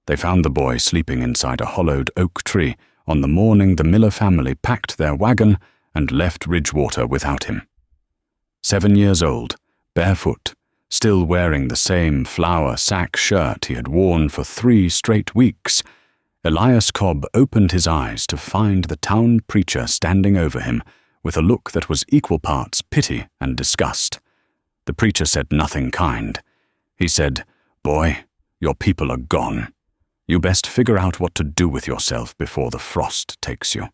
They found the boy sleeping inside a hollowed oak tree on the morning the Miller family packed their wagon and left Ridgewater without him. 7 years old, barefoot, still wearing the same flour sack shirt he had worn for 3 straight weeks, Elias Cobb opened his eyes to find the town preacher standing over him with a look that was equal parts pity and disgust. The preacher said nothing kind. He said, "Boy, your people are gone. You best figure out what to do with yourself before the frost takes you."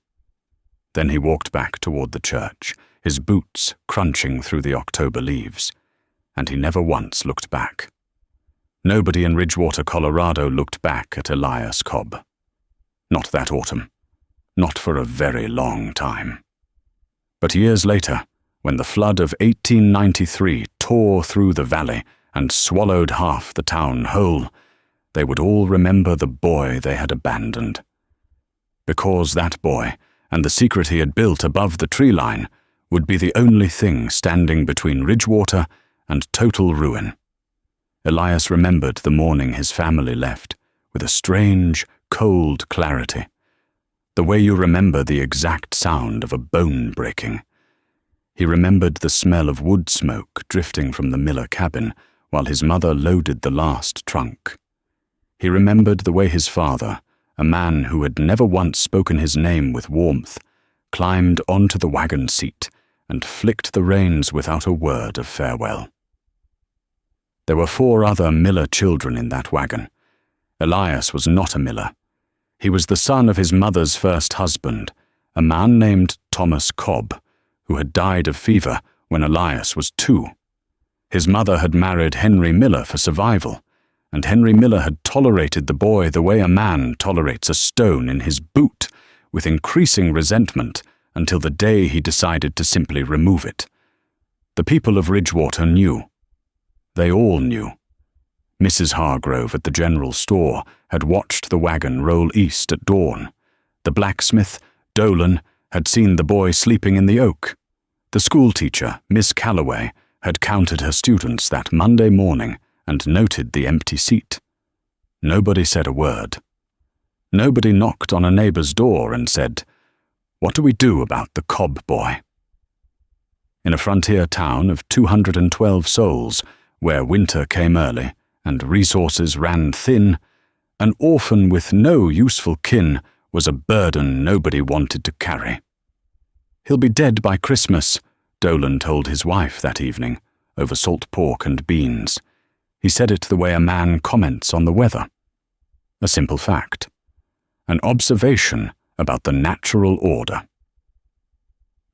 Then he walked back toward the church, his boots crunching through the October leaves, and he never once looked back. Nobody in Ridgewater, Colorado looked back at Elias Cobb. Not that autumn. Not for a very long time. But years later, when the flood of 1893 tore through the valley and swallowed half the town whole, they would all remember the boy they had abandoned. Because that boy, and the secret he had built above the tree line, would be the only thing standing between Ridgewater and total ruin. Elias remembered the morning his family left, with a strange, cold clarity, the way you remember the exact sound of a bone breaking. He remembered the smell of wood smoke drifting from the Miller cabin while his mother loaded the last trunk. He remembered the way his father, a man who had never once spoken his name with warmth, climbed onto the wagon seat and flicked the reins without a word of farewell. There were 4 other Miller children in that wagon. Elias was not a Miller. He was the son of his mother's first husband, a man named Thomas Cobb, who had died of fever when Elias was 2. His mother had married Henry Miller for survival, and Henry Miller had tolerated the boy the way a man tolerates a stone in his boot, with increasing resentment until the day he decided to simply remove it. The people of Ridgewater knew. They all knew. Mrs. Hargrove at the general store had watched the wagon roll east at dawn. The blacksmith, Dolan, had seen the boy sleeping in the oak. The schoolteacher, Miss Calloway, had counted her students that Monday morning and noted the empty seat. Nobody said a word. Nobody knocked on a neighbor's door and said, "What do we do about the Cobb boy?" In a frontier town of 212 souls, where winter came early and resources ran thin, an orphan with no useful kin was a burden nobody wanted to carry. "He'll be dead by Christmas," Dolan told his wife that evening, over salt pork and beans. He said it the way a man comments on the weather. A simple fact. An observation about the natural order.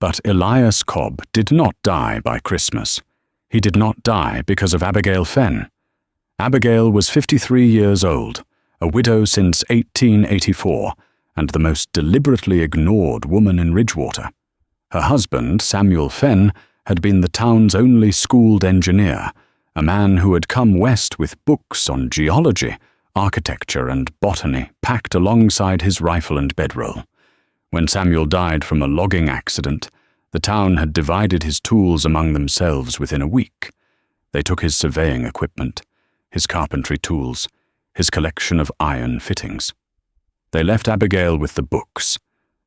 But Elias Cobb did not die by Christmas. He did not die because of Abigail Fenn. Abigail was 53 years old, a widow since 1884, and the most deliberately ignored woman in Ridgewater. Her husband, Samuel Fenn, had been the town's only schooled engineer, a man who had come west with books on geology, architecture, and botany packed alongside his rifle and bedroll. When Samuel died from a logging accident, the town had divided his tools among themselves within a week. They took his surveying equipment, his carpentry tools, his collection of iron fittings. They left Abigail with the books,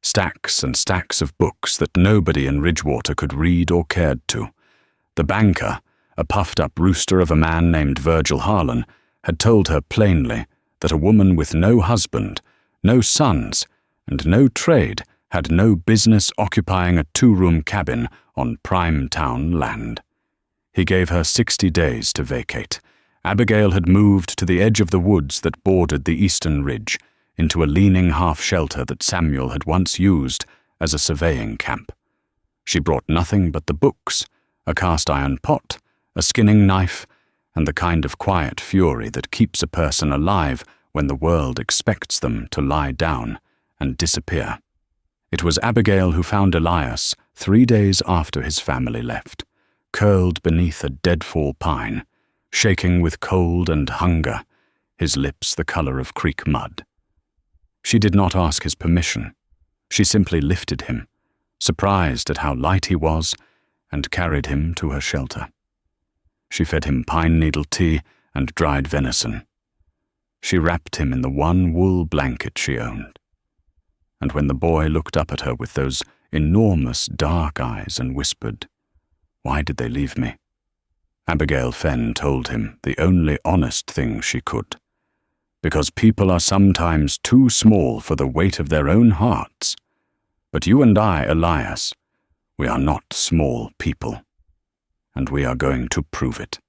stacks and stacks of books that nobody in Ridgewater could read or cared to. The banker, a puffed-up rooster of a man named Virgil Harlan, had told her plainly that a woman with no husband, no sons, and no trade had no business occupying a 2-room cabin on prime town land. He gave her 60 days to vacate. Abigail had moved to the edge of the woods that bordered the eastern ridge, into a leaning half-shelter that Samuel had once used as a surveying camp. She brought nothing but the books, a cast-iron pot, a skinning knife, and the kind of quiet fury that keeps a person alive when the world expects them to lie down and disappear. It was Abigail who found Elias 3 days after his family left, curled beneath a deadfall pine, shaking with cold and hunger, his lips the color of creek mud. She did not ask his permission. She simply lifted him, surprised at how light he was, and carried him to her shelter. She fed him pine needle tea and dried venison. She wrapped him in the one wool blanket she owned. And when the boy looked up at her with those enormous dark eyes and whispered, "Why did they leave me?" Abigail Fenn told him the only honest thing she could. Because people are sometimes too small for the weight of their own hearts. But you and I, Elias, we are not small people. And we are going to prove it.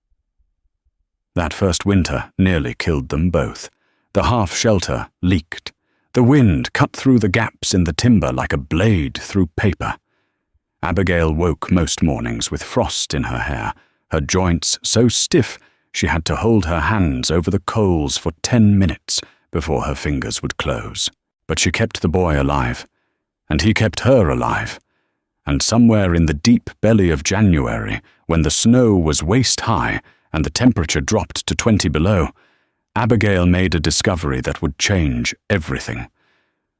That first winter nearly killed them both. The half-shelter leaked. The wind cut through the gaps in the timber like a blade through paper. Abigail woke most mornings with frost in her hair, her joints so stiff she had to hold her hands over the coals for 10 minutes before her fingers would close. But she kept the boy alive, and he kept her alive. And somewhere in the deep belly of January, when the snow was waist-high and the temperature dropped to 20 below, Abigail made a discovery that would change everything.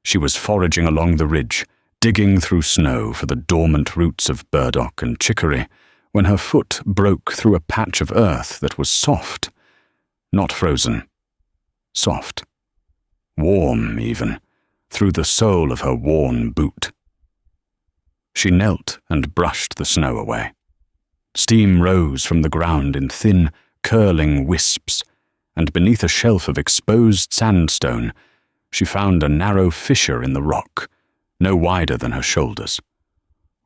She was foraging along the ridge, digging through snow for the dormant roots of burdock and chicory, when her foot broke through a patch of earth that was soft. Not frozen. Soft. Warm, even, through the sole of her worn boot. She knelt and brushed the snow away. Steam rose from the ground in thin, curling wisps, and beneath a shelf of exposed sandstone, she found a narrow fissure in the rock, no wider than her shoulders.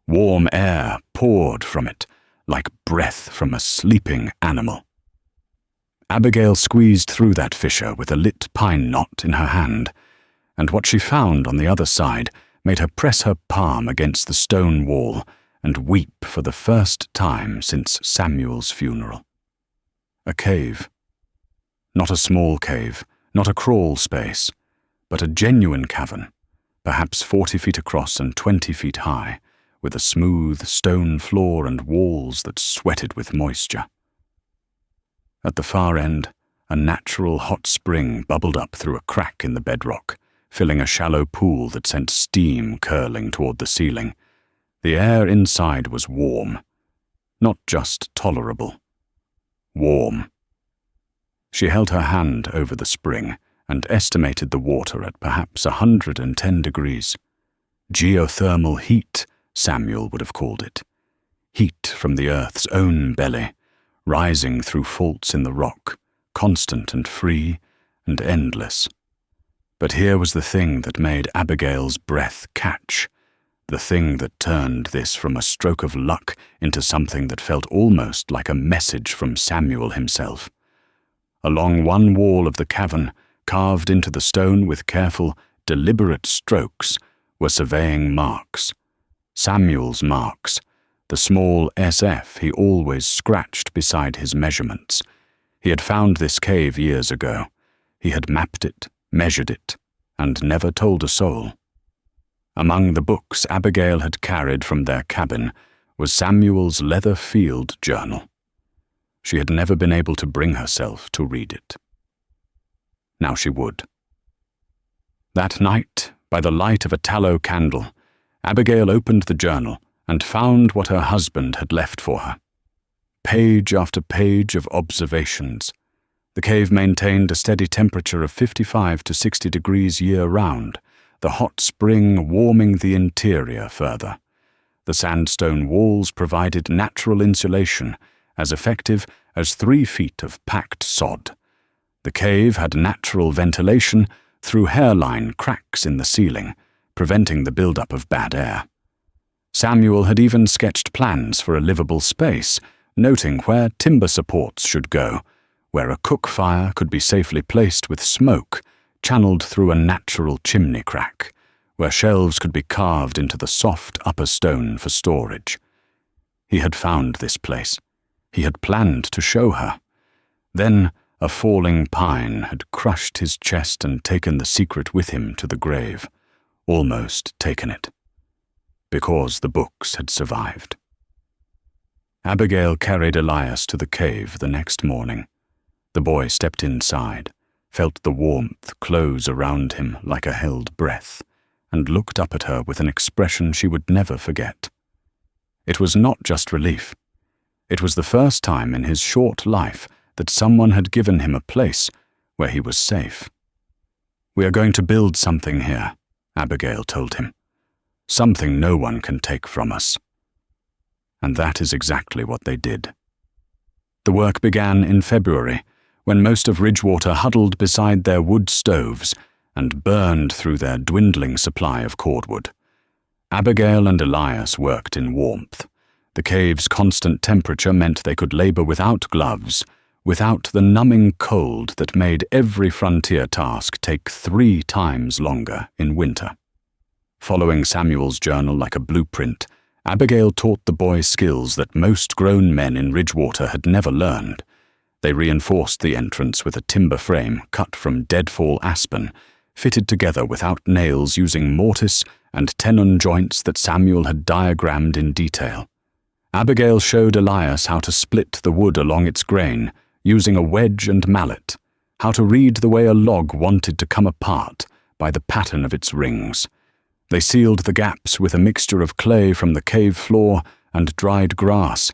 Warm air poured from it, like breath from a sleeping animal. Abigail squeezed through that fissure with a lit pine knot in her hand, and what she found on the other side made her press her palm against the stone wall and weep for the first time since Samuel's funeral. A cave. Not a small cave, not a crawl space, but a genuine cavern, perhaps 40 feet across and 20 feet high, with a smooth stone floor and walls that sweated with moisture. At the far end, a natural hot spring bubbled up through a crack in the bedrock, filling a shallow pool that sent steam curling toward the ceiling. The air inside was warm, not just tolerable. Warm. She held her hand over the spring and estimated the water at perhaps 110 degrees. Geothermal heat, Samuel would have called it. Heat from the earth's own belly, rising through faults in the rock, constant and free and endless. But here was the thing that made Abigail's breath catch, the thing that turned this from a stroke of luck into something that felt almost like a message from Samuel himself. Along one wall of the cavern, carved into the stone with careful, deliberate strokes, were surveying marks. Samuel's marks, the small SF he always scratched beside his measurements. He had found this cave years ago. He had mapped it, measured it, and never told a soul. Among the books Abigail had carried from their cabin was Samuel's leather field journal. She had never been able to bring herself to read it. Now she would. That night, by the light of a tallow candle, Abigail opened the journal and found what her husband had left for her. Page after page of observations. The cave maintained a steady temperature of 55 to 60 degrees year-round, the hot spring warming the interior further. The sandstone walls provided natural insulation, as effective as 3 feet of packed sod. The cave had natural ventilation through hairline cracks in the ceiling, preventing the buildup of bad air. Samuel had even sketched plans for a livable space, noting where timber supports should go, where a cook fire could be safely placed with smoke channeled through a natural chimney crack, where shelves could be carved into the soft upper stone for storage. He had found this place. He had planned to show her. Then a falling pine had crushed his chest and taken the secret with him to the grave, almost taken it, because the books had survived. Abigail carried Elias to the cave the next morning. The boy stepped inside, felt the warmth close around him like a held breath, and looked up at her with an expression she would never forget. It was not just relief. It was the first time in his short life that someone had given him a place where he was safe. "We are going to build something here," Abigail told him. "Something no one can take from us." And that is exactly what they did. The work began in February, when most of Ridgewater huddled beside their wood stoves and burned through their dwindling supply of cordwood. Abigail and Elias worked in warmth. The cave's constant temperature meant they could labor without gloves, without the numbing cold that made every frontier task take 3 times longer in winter. Following Samuel's journal like a blueprint, Abigail taught the boy skills that most grown men in Ridgewater had never learned. They reinforced the entrance with a timber frame cut from deadfall aspen, fitted together without nails using mortise and tenon joints that Samuel had diagrammed in detail. Abigail showed Elias how to split the wood along its grain, using a wedge and mallet, how to read the way a log wanted to come apart by the pattern of its rings. They sealed the gaps with a mixture of clay from the cave floor and dried grass,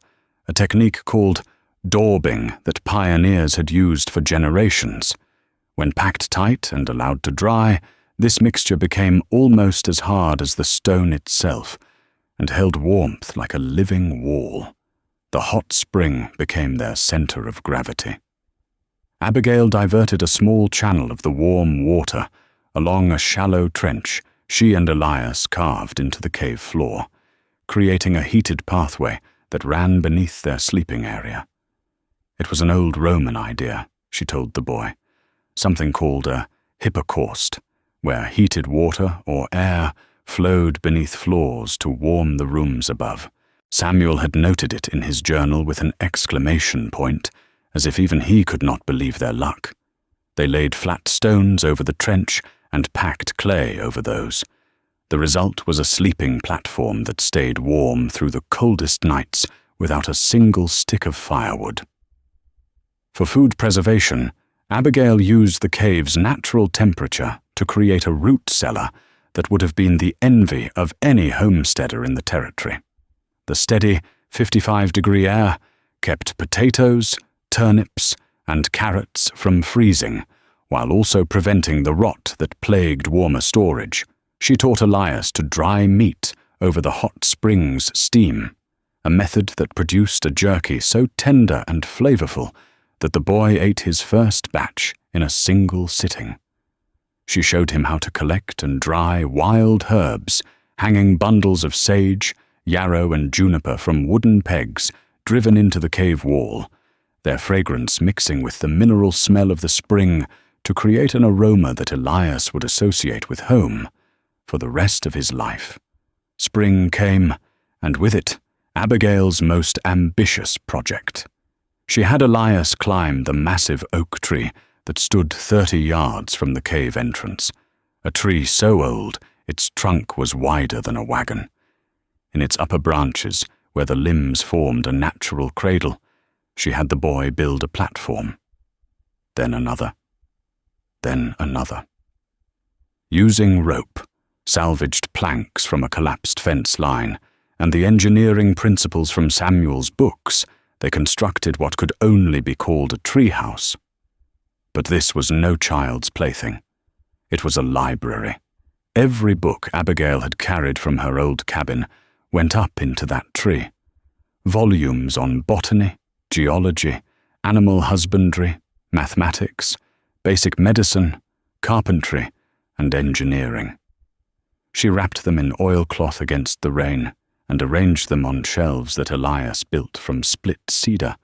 a technique called daubing that pioneers had used for generations. When packed tight and allowed to dry, this mixture became almost as hard as the stone itself and held warmth like a living wall. The hot spring became their center of gravity. Abigail diverted a small channel of the warm water along a shallow trench she and Elias carved into the cave floor, creating a heated pathway that ran beneath their sleeping area. It was an old Roman idea, she told the boy, something called a hypocaust, where heated water or air flowed beneath floors to warm the rooms above. Samuel had noted it in his journal with an exclamation point, as if even he could not believe their luck. They laid flat stones over the trench and packed clay over those. The result was a sleeping platform that stayed warm through the coldest nights without a single stick of firewood. For food preservation, Abigail used the cave's natural temperature to create a root cellar that would have been the envy of any homesteader in the territory. The steady 55-degree air kept potatoes, turnips, and carrots from freezing, while also preventing the rot that plagued warmer storage. She taught Elias to dry meat over the hot spring's steam, a method that produced a jerky so tender and flavorful that the boy ate his first batch in a single sitting. She showed him how to collect and dry wild herbs, hanging bundles of sage, yarrow, and juniper from wooden pegs driven into the cave wall, their fragrance mixing with the mineral smell of the spring to create an aroma that Elias would associate with home for the rest of his life. Spring came, and with it, Abigail's most ambitious project. She had Elias climb the massive oak tree that stood 30 yards from the cave entrance, a tree so old its trunk was wider than a wagon. In its upper branches, where the limbs formed a natural cradle, she had the boy build a platform. Then another. Then another. Using rope, salvaged planks from a collapsed fence line, and the engineering principles from Samuel's books, they constructed what could only be called a treehouse. But this was no child's plaything. It was a library. Every book Abigail had carried from her old cabin went up into that tree. Volumes on botany, geology, animal husbandry, mathematics, basic medicine, carpentry, and engineering. She wrapped them in oilcloth against the rain and arranged them on shelves that Elias built from split cedar,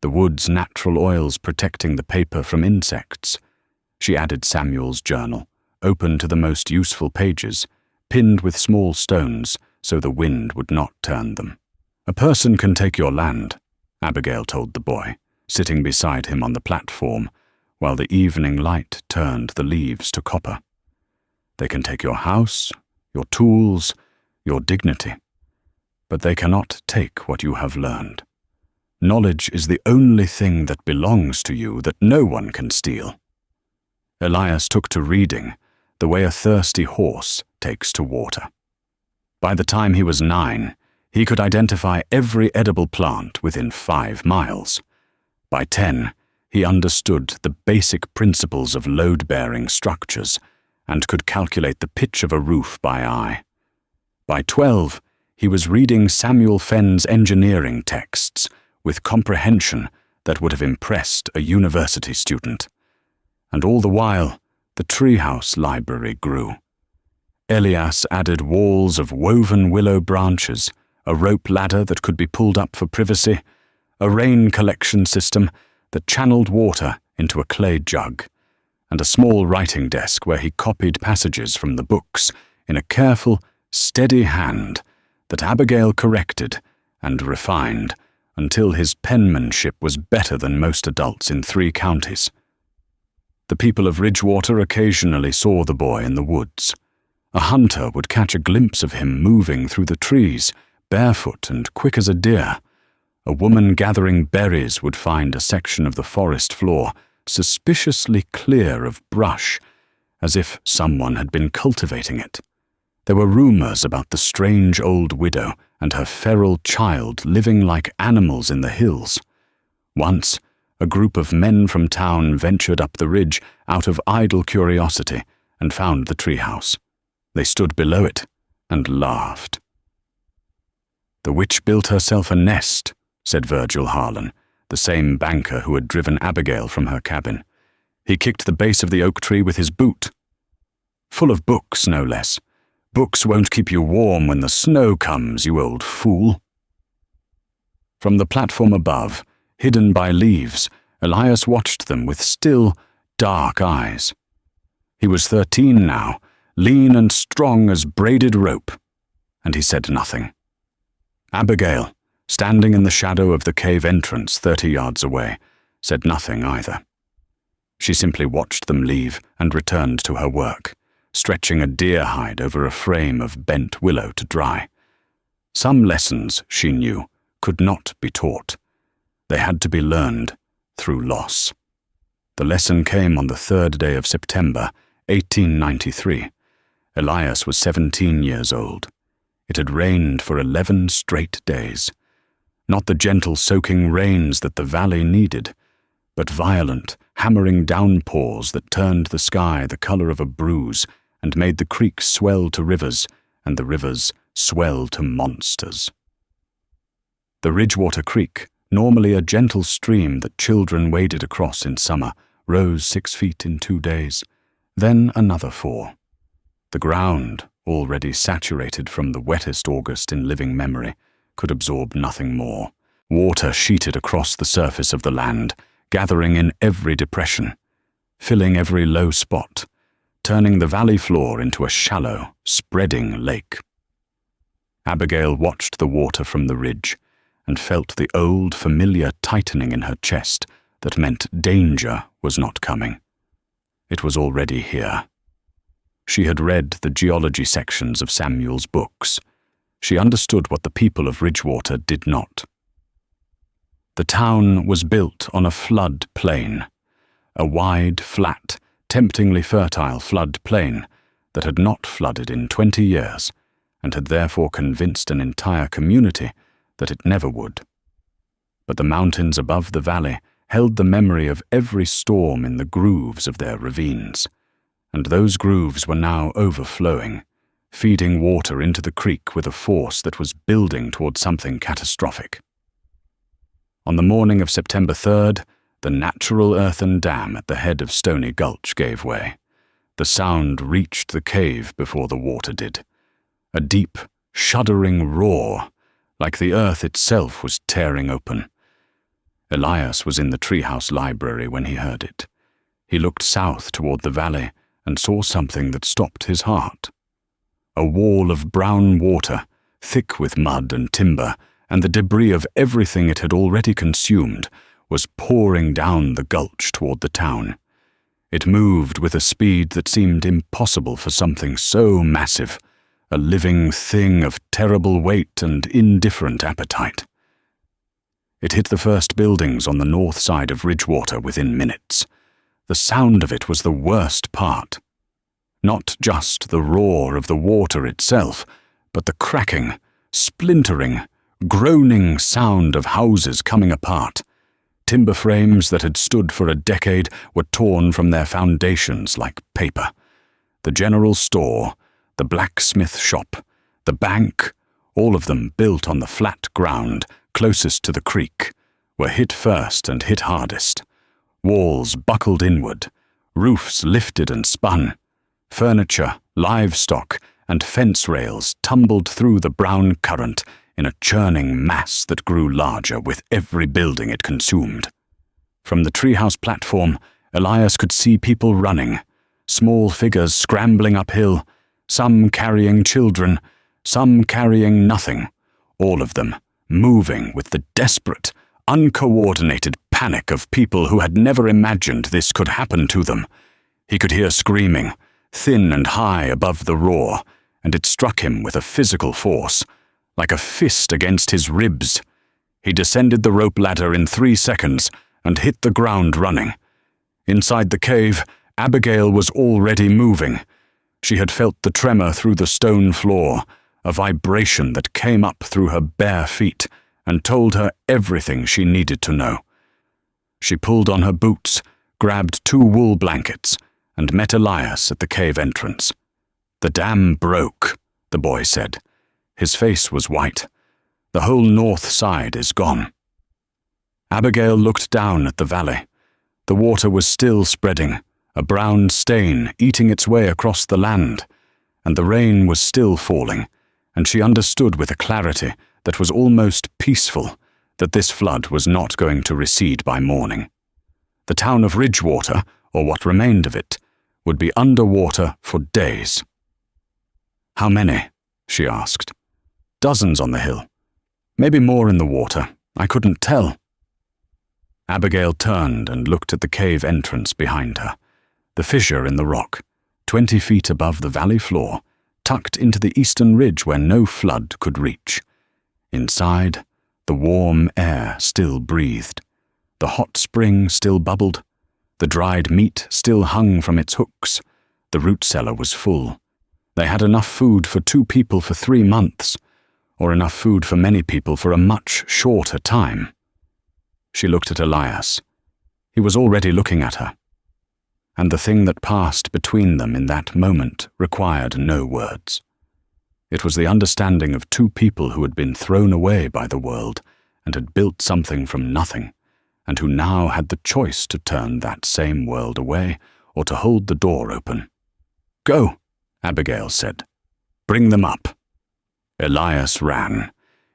the wood's natural oils protecting the paper from insects. She added Samuel's journal, open to the most useful pages, pinned with small stones so the wind would not turn them. "A person can take your land," Abigail told the boy, sitting beside him on the platform, while the evening light turned the leaves to copper. "They can take your house, your tools, your dignity. But they cannot take what you have learned. Knowledge is the only thing that belongs to you that no one can steal." Elias took to reading the way a thirsty horse takes to water. By the time he was 9, he could identify every edible plant within 5 miles. By 10, he understood the basic principles of load-bearing structures and could calculate the pitch of a roof by eye. By 12, he was reading Samuel Fenn's engineering texts with comprehension that would have impressed a university student. And all the while, the Treehouse library grew. Elias added walls of woven willow branches, a rope ladder that could be pulled up for privacy, a rain collection system that channeled water into a clay jug, and a small writing desk where he copied passages from the books in a careful, steady hand that Abigail corrected and refined until his penmanship was better than most adults in 3 counties. The people of Ridgewater occasionally saw the boy in the woods. A hunter would catch a glimpse of him moving through the trees, barefoot and quick as a deer. A woman gathering berries would find a section of the forest floor suspiciously clear of brush, as if someone had been cultivating it. There were rumors about the strange old widow and her feral child living like animals in the hills. Once, a group of men from town ventured up the ridge out of idle curiosity and found the treehouse. They stood below it and laughed. "The witch built herself a nest," said Virgil Harlan, the same banker who had driven Abigail from her cabin. He kicked the base of the oak tree with his boot. "Full of books, no less. Books won't keep you warm when the snow comes, you old fool." From the platform above, hidden by leaves, Elias watched them with still, dark eyes. He was 13 now, lean and strong as braided rope, and he said nothing. Abigail, standing in the shadow of the cave entrance 30 yards away, said nothing either. She simply watched them leave and returned to her work, stretching a deer hide over a frame of bent willow to dry. Some lessons, she knew, could not be taught. They had to be learned through loss. The lesson came on the 3rd day of September, 1893. Elias was 17 years old. It had rained for 11 straight days. Not the gentle soaking rains that the valley needed, but violent, hammering downpours that turned the sky the color of a bruise and made the creeks swell to rivers and the rivers swell to monsters. The Ridgewater Creek, normally a gentle stream that children waded across in summer, rose 6 feet in 2 days, then another 4. The ground, already saturated from the wettest August in living memory, could absorb nothing more. Water sheeted across the surface of the land, gathering in every depression, filling every low spot, turning the valley floor into a shallow, spreading lake. Abigail watched the water from the ridge and felt the old, familiar tightening in her chest that meant danger was not coming. It was already here. She had read the geology sections of Samuel's books. She understood what the people of Ridgewater did not. The town was built on a flood plain, a wide, flat, temptingly fertile flood plain that had not flooded in 20 years and had therefore convinced an entire community that it never would. But the mountains above the valley held the memory of every storm in the grooves of their ravines, and those grooves were now overflowing, feeding water into the creek with a force that was building toward something catastrophic. On the morning of September 3rd, the natural earthen dam at the head of Stony Gulch gave way. The sound reached the cave before the water did. A deep, shuddering roar, like the earth itself was tearing open. Elias was in the Treehouse library when he heard it. He looked south toward the valley and saw something that stopped his heart. A wall of brown water, thick with mud and timber, and the debris of everything it had already consumed, was pouring down the gulch toward the town. It moved with a speed that seemed impossible for something so massive, a living thing of terrible weight and indifferent appetite. It hit the first buildings on the north side of Ridgewater within minutes. The sound of it was the worst part. Not just the roar of the water itself, but the cracking, splintering, groaning sound of houses coming apart, timber frames that had stood for a decade were torn from their foundations like paper. The general store, the blacksmith shop, the bank, all of them built on the flat ground closest to the creek, were hit first and hit hardest. Walls buckled inward, roofs lifted and spun. Furniture, livestock, and fence rails tumbled through the brown current in a churning mass that grew larger with every building it consumed. From the treehouse platform, Elias could see people running, small figures scrambling uphill, some carrying children, some carrying nothing, all of them moving with the desperate, uncoordinated panic of people who had never imagined this could happen to them. He could hear screaming, thin and high above the roar, and it struck him with a physical force, like a fist against his ribs. He descended the rope ladder in 3 seconds and hit the ground running. Inside the cave, Abigail was already moving. She had felt the tremor through the stone floor, a vibration that came up through her bare feet and told her everything she needed to know. She pulled on her boots, grabbed 2 wool blankets, and met Elias at the cave entrance. "The dam broke," the boy said. His face was white. "The whole north side is gone." Abigail looked down at the valley. The water was still spreading, a brown stain eating its way across the land, and the rain was still falling, and she understood with a clarity that was almost peaceful that this flood was not going to recede by morning. The town of Ridgewater, or what remained of it, would be underwater for days. "How many?" she asked. "Dozens on the hill. Maybe more in the water. I couldn't tell." Abigail turned and looked at the cave entrance behind her, the fissure in the rock, 20 feet above the valley floor, tucked into the eastern ridge where no flood could reach. Inside, the warm air still breathed. The hot spring still bubbled. The dried meat still hung from its hooks. The root cellar was full. They had enough food for 2 people for 3 months, or enough food for many people for a much shorter time. She looked at Elias. He was already looking at her. And the thing that passed between them in that moment required no words. It was the understanding of 2 people who had been thrown away by the world and had built something from nothing, and who now had the choice to turn that same world away or to hold the door open. "Go," Abigail said. "Bring them up." Elias ran.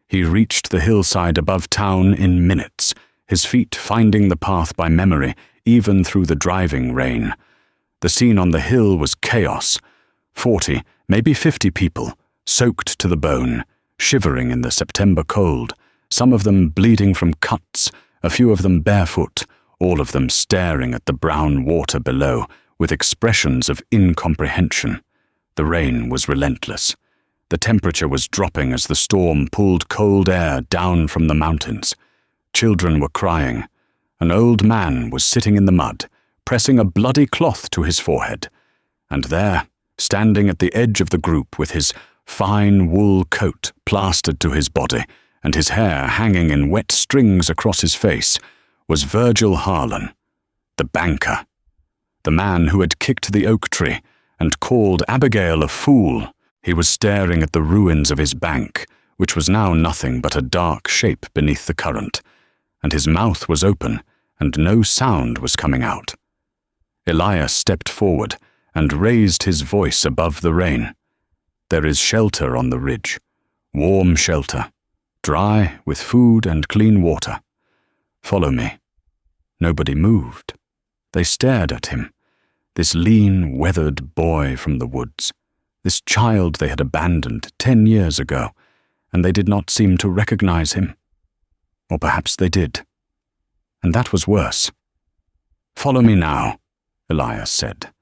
He reached the hillside above town in minutes, his feet finding the path by memory, even through the driving rain. The scene on the hill was chaos. 40, maybe 50 people, soaked to the bone, shivering in the September cold, some of them bleeding from cuts, a few of them barefoot, all of them staring at the brown water below with expressions of incomprehension. The rain was relentless. The temperature was dropping as the storm pulled cold air down from the mountains. Children were crying. An old man was sitting in the mud, pressing a bloody cloth to his forehead. And there, standing at the edge of the group with his fine wool coat plastered to his body and his hair hanging in wet strings across his face, was Virgil Harlan, the banker, the man who had kicked the oak tree and called Abigail a fool. He was staring at the ruins of his bank, which was now nothing but a dark shape beneath the current, and his mouth was open, and no sound was coming out. Elias stepped forward and raised his voice above the rain. "There is shelter on the ridge, warm shelter, dry with food and clean water. Follow me." Nobody moved. They stared at him, this lean, weathered boy from the woods, this child they had abandoned 10 years ago, and they did not seem to recognize him. Or perhaps they did. And that was worse. "Follow me now," Elias said,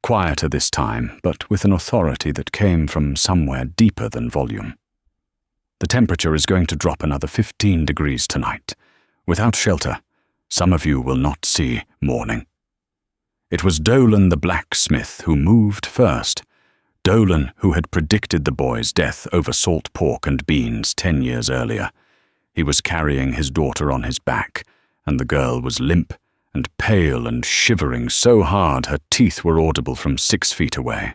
quieter this time, but with an authority that came from somewhere deeper than volume. "The temperature is going to drop another 15 degrees tonight. Without shelter, some of you will not see morning." It was Dolan the blacksmith who moved first, Dolan who had predicted the boy's death over salt pork and beans 10 years earlier. He was carrying his daughter on his back, and the girl was limp and pale and shivering so hard her teeth were audible from 6 feet away.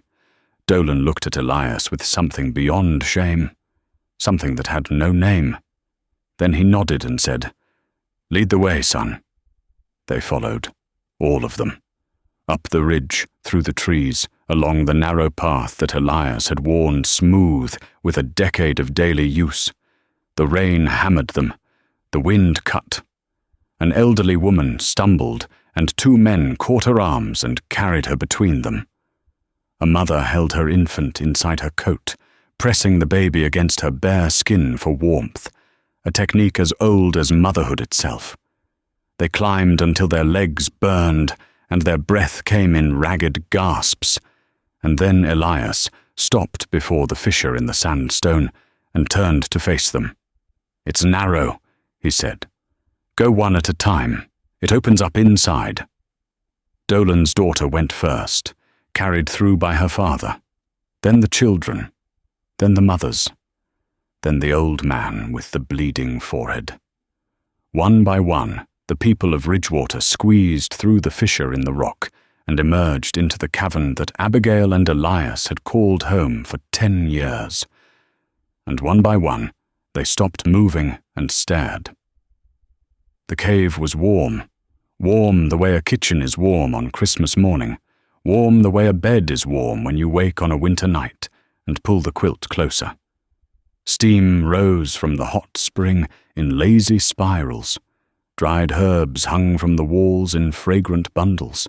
Dolan looked at Elias with something beyond shame, something that had no name. Then he nodded and said, "Lead the way, son." They followed, all of them, up the ridge, through the trees, along the narrow path that Elias had worn smooth with a decade of daily use. The rain hammered them, the wind cut. An elderly woman stumbled, and 2 men caught her arms and carried her between them. A mother held her infant inside her coat, pressing the baby against her bare skin for warmth, a technique as old as motherhood itself. They climbed until their legs burned and their breath came in ragged gasps, and then Elias stopped before the fissure in the sandstone and turned to face them. "It's narrow," he said. "Go one at a time. It opens up inside." Dolan's daughter went first, carried through by her father, then the children, then the mothers, then the old man with the bleeding forehead. One by one, the people of Ridgewater squeezed through the fissure in the rock and emerged into the cavern that Abigail and Elias had called home for 10 years. And one by one, they stopped moving and stared. The cave was warm, warm the way a kitchen is warm on Christmas morning, warm the way a bed is warm when you wake on a winter night and pull the quilt closer. Steam rose from the hot spring in lazy spirals. Dried herbs hung from the walls in fragrant bundles.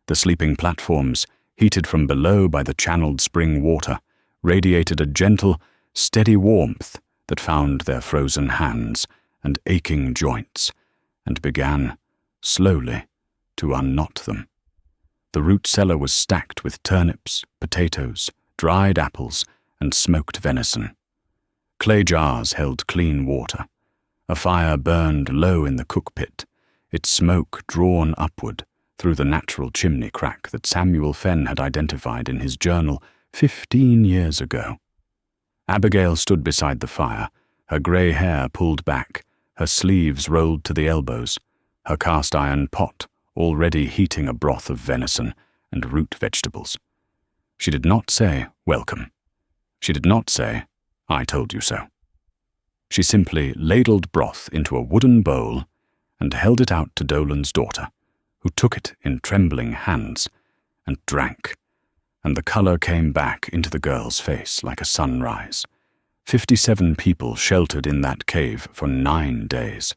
The sleeping platforms, heated from below by the channeled spring water, radiated a gentle, steady warmth that found their frozen hands and aching joints and began, slowly, to unknot them. The root cellar was stacked with turnips, potatoes, dried apples, and smoked venison. Clay jars held clean water. A fire burned low in the cook pit, its smoke drawn upward through the natural chimney crack that Samuel Fenn had identified in his journal 15 years ago. Abigail stood beside the fire, her grey hair pulled back, her sleeves rolled to the elbows, her cast-iron pot already heating a broth of venison and root vegetables. She did not say, "Welcome." She did not say, "I told you so." She simply ladled broth into a wooden bowl and held it out to Dolan's daughter, who took it in trembling hands and drank, and the color came back into the girl's face like a sunrise. 57 people sheltered in that cave for 9 days.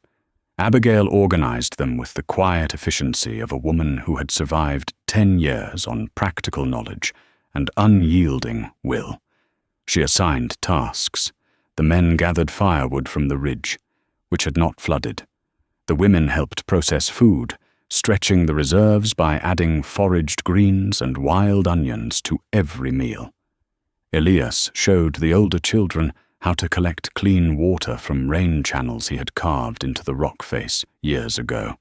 Abigail organized them with the quiet efficiency of a woman who had survived 10 years on practical knowledge and unyielding will. She assigned tasks. The men gathered firewood from the ridge, which had not flooded. The women helped process food, stretching the reserves by adding foraged greens and wild onions to every meal. Elias showed the older children how to collect clean water from rain channels he had carved into the rock face years ago,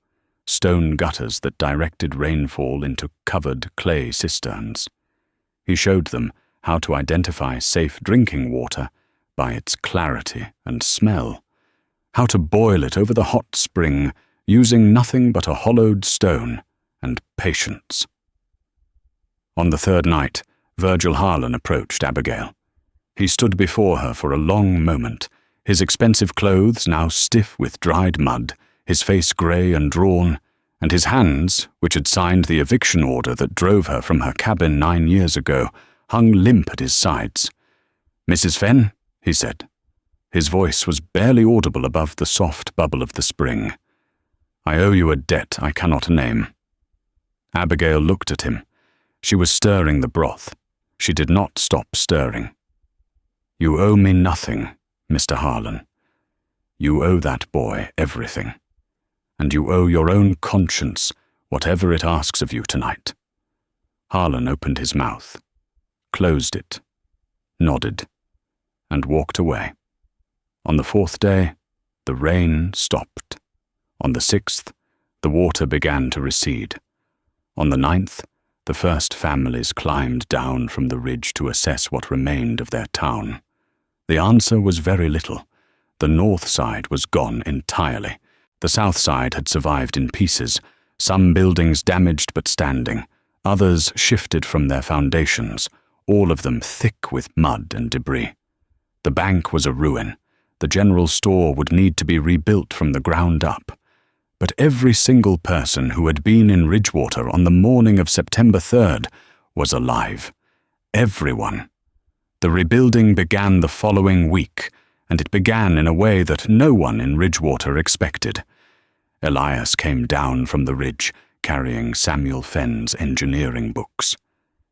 stone gutters that directed rainfall into covered clay cisterns. He showed them how to identify safe drinking water by its clarity and smell, how to boil it over the hot spring using nothing but a hollowed stone and patience. On the 3rd night, Virgil Harlan approached Abigail. He stood before her for a long moment, his expensive clothes now stiff with dried mud, his face grey and drawn, and his hands, which had signed the eviction order that drove her from her cabin 9 years ago, hung limp at his sides. "Mrs. Fenn," he said. His voice was barely audible above the soft bubble of the spring. "I owe you a debt I cannot name." Abigail looked at him. She was stirring the broth. She did not stop stirring. "You owe me nothing, Mr. Harlan. You owe that boy everything. And you owe your own conscience whatever it asks of you tonight." Harlan opened his mouth, closed it, nodded, and walked away. On the 4th day, the rain stopped. On the 6th, the water began to recede. On the 9th, the first families climbed down from the ridge to assess what remained of their town. The answer was very little. The north side was gone entirely. The south side had survived in pieces, some buildings damaged but standing, others shifted from their foundations, all of them thick with mud and debris. The bank was a ruin. The general store would need to be rebuilt from the ground up. But every single person who had been in Ridgewater on the morning of September 3rd was alive. Everyone. The rebuilding began the following week, and it began in a way that no one in Ridgewater expected. Elias came down from the ridge, carrying Samuel Fenn's engineering books.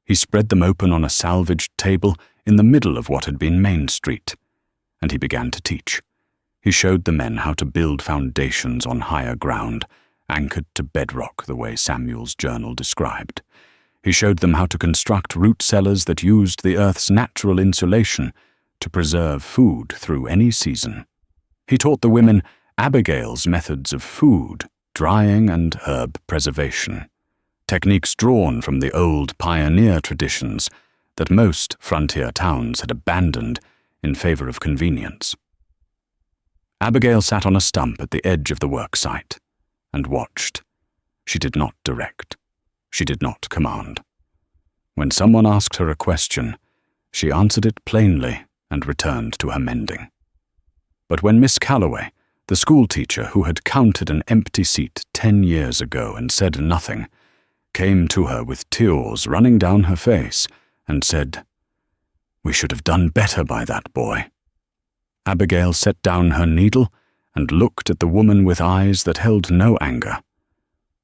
He spread them open on a salvaged table in the middle of what had been Main Street, and he began to teach. He showed the men how to build foundations on higher ground, anchored to bedrock the way Samuel's journal described. He showed them how to construct root cellars that used the earth's natural insulation to preserve food through any season. He taught the women Abigail's methods of food, drying and herb preservation, techniques drawn from the old pioneer traditions that most frontier towns had abandoned in favor of convenience. Abigail sat on a stump at the edge of the work site and watched. She did not direct. She did not command. When someone asked her a question, she answered it plainly and returned to her mending. But when Miss Calloway, the schoolteacher who had counted an empty seat 10 years ago and said nothing, came to her with tears running down her face and said, "We should have done better by that boy." Abigail set down her needle and looked at the woman with eyes that held no anger,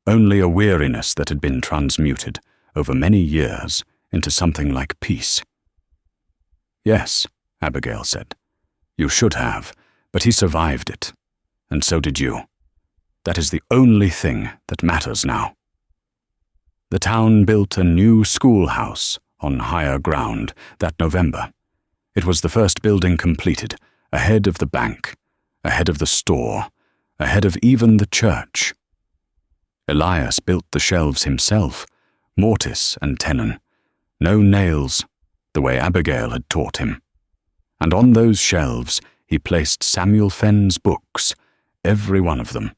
only a weariness that had been transmuted over many years into something like peace. "Yes," Abigail said, "you should have, but he survived it, and so did you. That is the only thing that matters now." The town built a new schoolhouse on higher ground that November. It was the first building completed, ahead of the bank, ahead of the store, ahead of even the church. Elias built the shelves himself, mortise and tenon, no nails, the way Abigail had taught him. And on those shelves he placed Samuel Fenn's books, every one of them,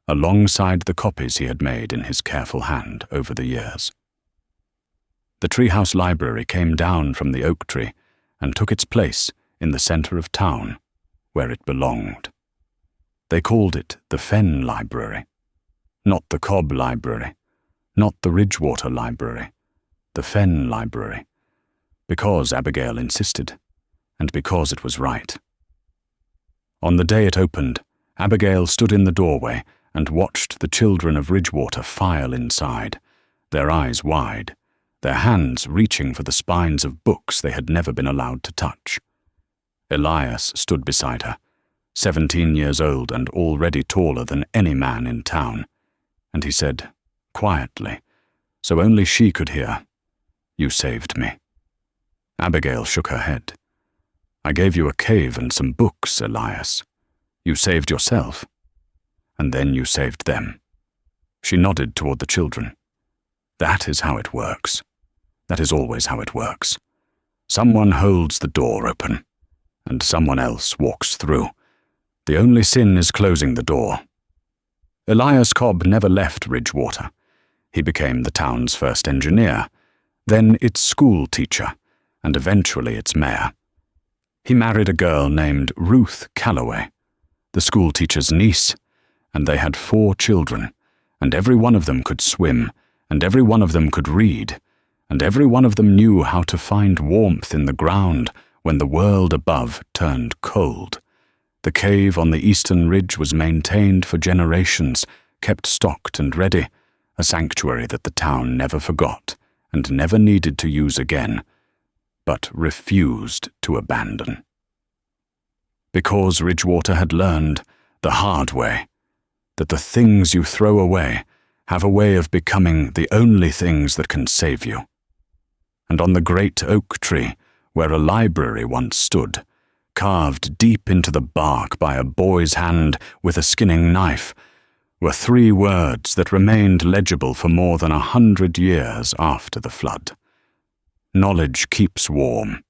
alongside the copies he had made in his careful hand over the years. The Treehouse library came down from the oak tree and took its place in the center of town, where it belonged. They called it the Fenn Library, not the Cobb Library, not the Ridgewater Library, the Fenn Library, because Abigail insisted, and because it was right. On the day it opened, Abigail stood in the doorway and watched the children of Ridgewater file inside, their eyes wide, their hands reaching for the spines of books they had never been allowed to touch. Elias stood beside her, 17 years old and already taller than any man in town, and he said, quietly, so only she could hear, "You saved me." Abigail shook her head. "I gave you a cave and some books, Elias. You saved yourself. And then you saved them." She nodded toward the children. "That is how it works. That is always how it works. Someone holds the door open, and someone else walks through. The only sin is closing the door." Elias Cobb never left Ridgewater. He became the town's first engineer, then its school teacher, and eventually its mayor. He married a girl named Ruth Calloway, the school teacher's niece, and they had 4 children, and every one of them could swim, and every one of them could read, and every one of them knew how to find warmth in the ground when the world above turned cold. The cave on the eastern ridge was maintained for generations, kept stocked and ready, a sanctuary that the town never forgot and never needed to use again, but refused to abandon. Because Ridgewater had learned, the hard way, that the things you throw away have a way of becoming the only things that can save you. And on the great oak tree, where a library once stood, carved deep into the bark by a boy's hand with a skinning knife, were 3 words that remained legible for more than 100 years after the flood. Knowledge keeps warm.